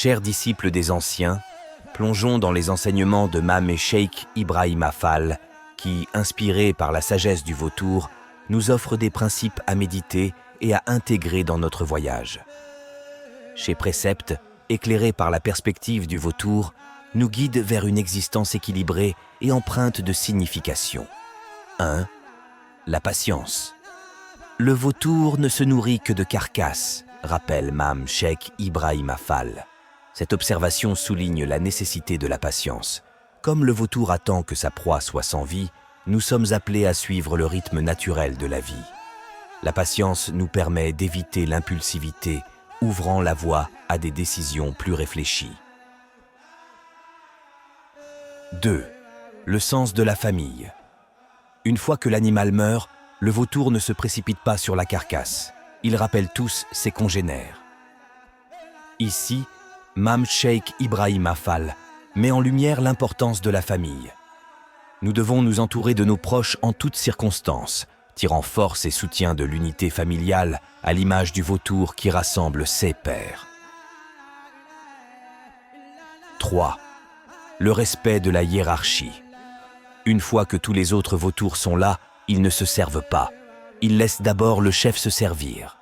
Chers disciples des anciens, plongeons dans les enseignements de Mame Cheikh Ibrahima Fall, qui, inspiré par la sagesse du vautour, nous offre des principes à méditer et à intégrer dans notre voyage. Ces préceptes, éclairés par la perspective du vautour, nous guident vers une existence équilibrée et empreinte de signification. 1. La patience. Le vautour ne se nourrit que de carcasses, rappelle Mame Cheikh Ibrahima Fall. Cette observation souligne la nécessité de la patience. Comme le vautour attend que sa proie soit sans vie, nous sommes appelés à suivre le rythme naturel de la vie. La patience nous permet d'éviter l'impulsivité, ouvrant la voie à des décisions plus réfléchies. 2. Le sens de la famille. Une fois que l'animal meurt, le vautour ne se précipite pas sur la carcasse. Il rappelle tous ses congénères. Ici, Mame Cheikh Ibrahima Fall met en lumière l'importance de la famille. Nous devons nous entourer de nos proches en toutes circonstances, tirant force et soutien de l'unité familiale à l'image du vautour qui rassemble ses pairs. 3. Le respect de la hiérarchie. Une fois que tous les autres vautours sont là, ils ne se servent pas. Ils laissent d'abord le chef se servir.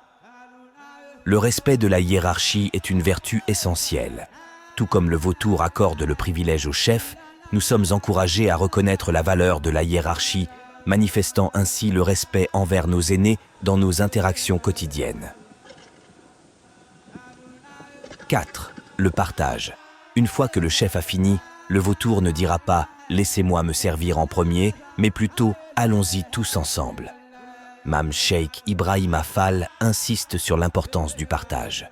Le respect de la hiérarchie est une vertu essentielle. Tout comme le vautour accorde le privilège au chef, nous sommes encouragés à reconnaître la valeur de la hiérarchie, manifestant ainsi le respect envers nos aînés dans nos interactions quotidiennes. 4. Le partage. Une fois que le chef a fini, le vautour ne dira pas « laissez-moi me servir en premier », mais plutôt « allons-y tous ensemble ». Mame Cheikh Ibrahima Fall insiste sur l'importance du partage.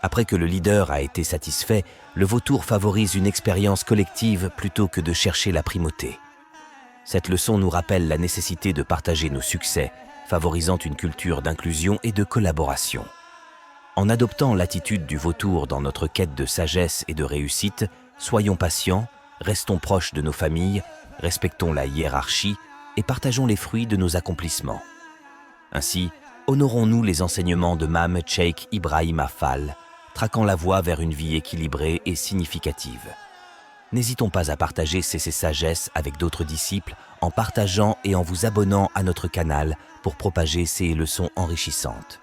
Après que le leader a été satisfait, le vautour favorise une expérience collective plutôt que de chercher la primauté. Cette leçon nous rappelle la nécessité de partager nos succès, favorisant une culture d'inclusion et de collaboration. En adoptant l'attitude du vautour dans notre quête de sagesse et de réussite, soyons patients, restons proches de nos familles, respectons la hiérarchie et partageons les fruits de nos accomplissements. Ainsi, honorons-nous les enseignements de Mame Cheikh Ibrahima Fall, traquant la voie vers une vie équilibrée et significative. N'hésitons pas à partager ces sagesses avec d'autres disciples en partageant et en vous abonnant à notre canal pour propager ces leçons enrichissantes.